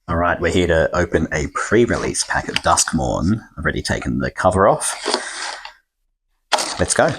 All right, we're here to open a pre-release pack of Duskmourn. I've already taken the cover off. Let's go.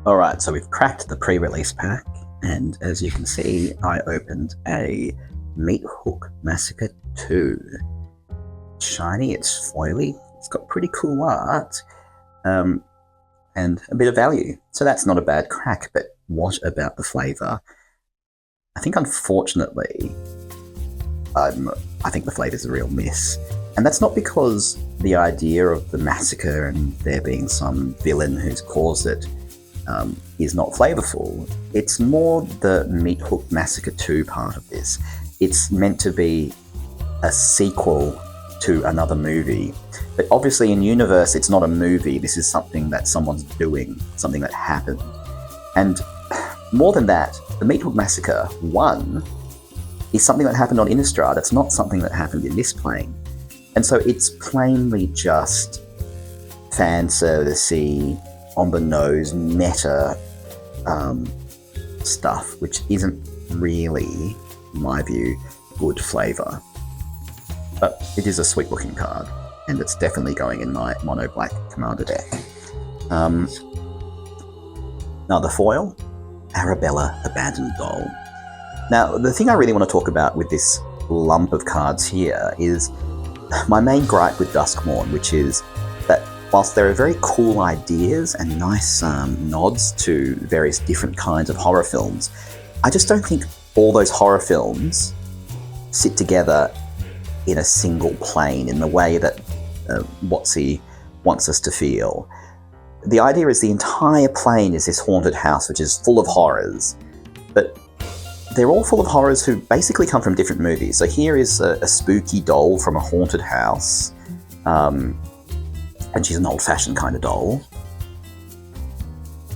Alright, so we've cracked the pre-release pack, and as you can see, I opened a Meathook Massacre 2. Shiny, it's foily, it's got pretty cool art, and a bit of value. So that's not a bad crack, but what about the flavour? I think, unfortunately, I think the flavour's a real miss. And that's not because the idea of the massacre and there being some villain who's caused it is not flavourful. It's more the Meathook Massacre 2 part of this. It's meant to be a sequel to another movie, but obviously in universe it's not a movie. This is something that someone's doing, something that happened. And more than that, the Meathook Massacre 1 is something that happened on Innistrad. It's not something that happened in this plane. And so it's plainly just fan service-y, on the nose, meta stuff, which isn't really, in my view, good flavour. But it is a sweet looking card, and it's definitely going in my mono black commander deck. Now the foil, Arabella Abandoned Doll. Now the thing I really want to talk about with this lump of cards here is my main gripe with Duskmourn, which is that whilst there are very cool ideas and nice nods to various different kinds of horror films, I just don't think all those horror films sit together in a single plane in the way that WotC wants us to feel. The idea is the entire plane is this haunted house which is full of horrors, but they're all full of horrors who basically come from different movies. So here is a spooky doll from a haunted house, and she's an old-fashioned kind of doll.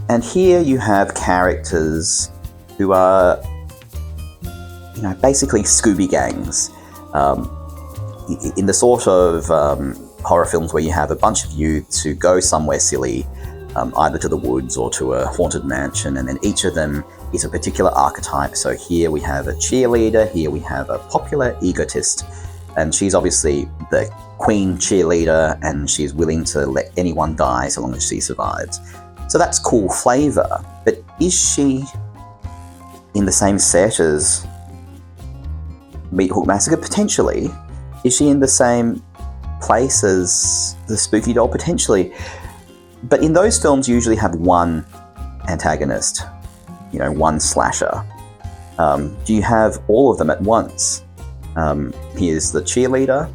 And here you have characters who are, you know, basically Scooby gangs. In the sort of horror films where you have a bunch of youths who go somewhere silly, either to the woods or to a haunted mansion, and then each of them is a particular archetype. So here we have a cheerleader, here we have a popular egotist, and she's obviously the queen cheerleader, and she's willing to let anyone die so long as she survives. So that's cool flavour, but is she in the same set as Meat Hook Massacre? Potentially. Is she in the same place as the Spooky Doll? Potentially. But in those films, you usually have one antagonist, you know, one slasher. Do you have all of them at once? Here's the cheerleader.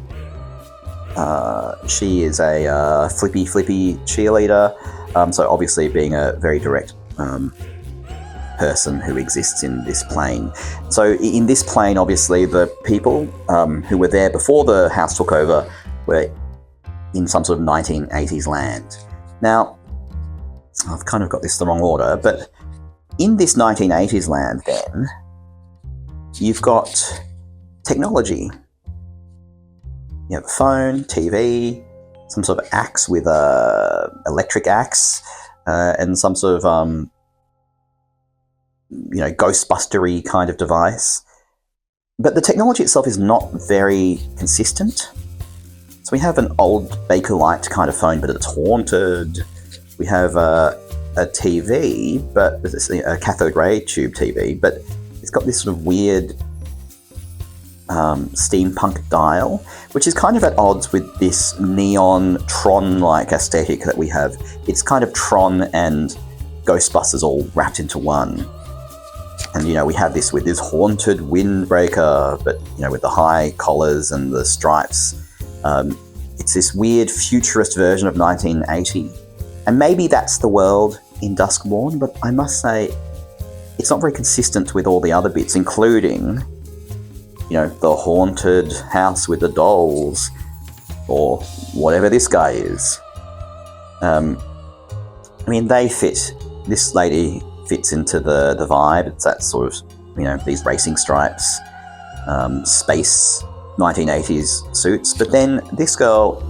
She is a flippy cheerleader. So obviously being a very direct person who exists in this plane. So in this plane, obviously the people who were there before the house took over were in some sort of 1980s land. Now, I've kind of got this the wrong order, but in this 1980s land then, you've got technology. You have a phone, TV, some sort of axe with a electric axe, and some sort of you know, Ghostbustery kind of device. But the technology itself is not very consistent. So we have an old Bakelite kind of phone, but it's haunted. We have a TV, but it's a cathode ray tube TV, but it's got this sort of weird steampunk dial, which is kind of at odds with this neon Tron-like aesthetic that we have. It's kind of Tron and Ghostbusters all wrapped into one. And, you know, we have this with this haunted windbreaker, but, you know, with the high collars and the stripes. It's this weird futurist version of 1980. And maybe that's the world in Duskmourn, but I must say it's not very consistent with all the other bits, including, you know, the haunted house with the dolls, or whatever this guy is. I mean, they fit. This lady fits into the vibe. It's that sort of, you know, these racing stripes, space 1980s suits. But then this girl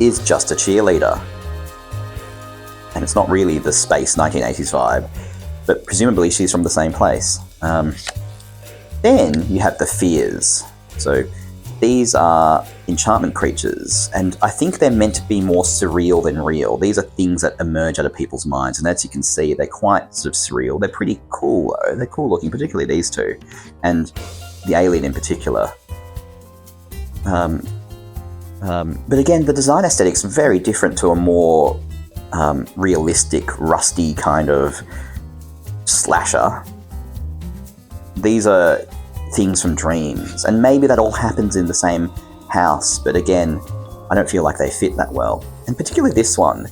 is just a cheerleader. And it's not really the space 1980s vibe, but presumably she's from the same place. Then you have the fears. So these are enchantment creatures, and I think they're meant to be more surreal than real. These are things that emerge out of people's minds, and as you can see, they're quite sort of surreal. They're pretty cool, though. They're cool looking, particularly these two, and the alien in particular. But again, the design aesthetic's very different to a more realistic, rusty kind of slasher. These are things from dreams, and maybe that all happens in the same house, but again, I don't feel like they fit that well. And particularly this one.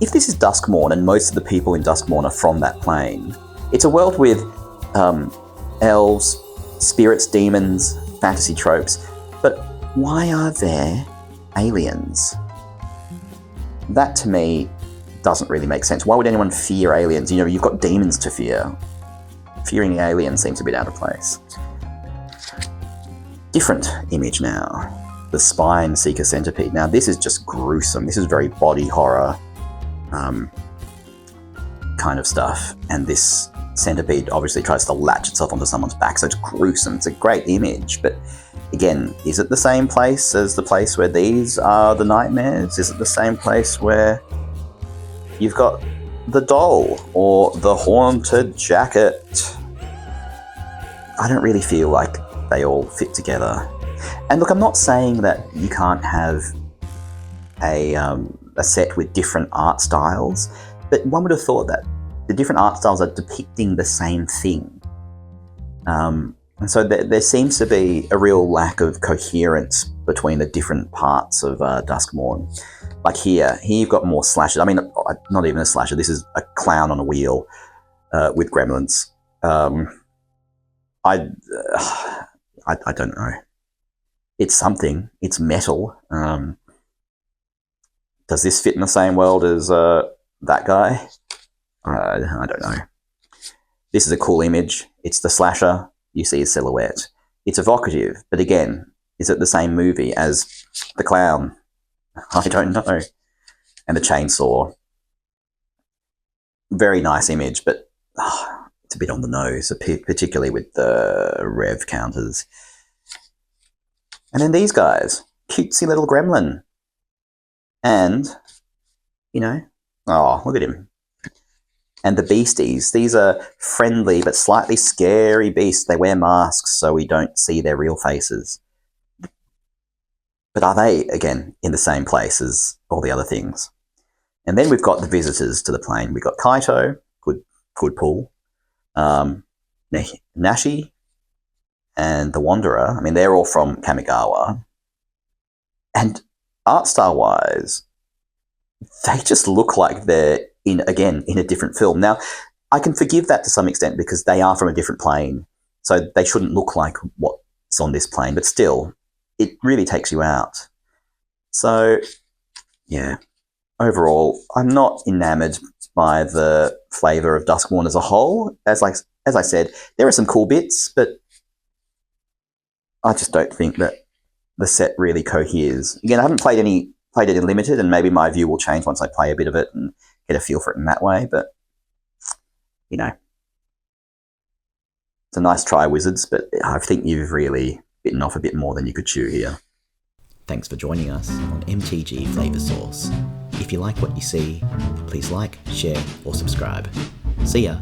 If this is Duskmourn and most of the people in Duskmourn are from that plane, it's a world with elves, spirits, demons, fantasy tropes, but why are there aliens? That to me doesn't really make sense. Why would anyone fear aliens? You know, you've got demons to fear. Fearing aliens seems a bit out of place. Different image now. The Spine Seeker Centipede. Now this is just gruesome. This is very body horror kind of stuff. And this centipede obviously tries to latch itself onto someone's back, so it's gruesome. It's a great image, but again, is it the same place as the place where these are the nightmares? Is it the same place where you've got the doll or the haunted jacket? I don't really feel like they all fit together. And look, I'm not saying that you can't have a set with different art styles, but one would have thought that the different art styles are depicting the same thing. And so there seems to be a real lack of coherence between the different parts of Duskmourn. Like here you've got more slashers. I mean, not even a slasher. This is a clown on a wheel with gremlins. I don't know. It's something. It's metal. Does this fit in the same world as that guy? I don't know. This is a cool image. It's the slasher. You see his silhouette. It's evocative, but again, is it the same movie as the clown? I don't know. And the chainsaw. Very nice image, but it's a bit on the nose, particularly with the rev counters. And then these guys. Cutesy little gremlin. And, you know, oh, look at him. And the beasties. These are friendly but slightly scary beasts. They wear masks so we don't see their real faces. But are they, again, in the same place as all the other things? And then we've got the visitors to the plane. We've got Kaito, good pull. Nashi and the Wanderer. I mean, they're all from Kamigawa. And art style-wise, they just look like they're, in a different film. Now, I can forgive that to some extent because they are from a different plane, so they shouldn't look like what's on this plane, but still, it really takes you out. So, yeah, overall, I'm not enamoured by the flavour of Duskmourn as a whole. As I said, there are some cool bits, but I just don't think that the set really coheres. Again, I haven't played it in Limited, and maybe my view will change once I play a bit of it and get a feel for it in that way, but, you know, it's a nice try, Wizards, but I think you've really bitten off a bit more than you could chew here. Thanks for joining us on MTG Flavour Source. If you like what you see, please like, share, or subscribe. See ya!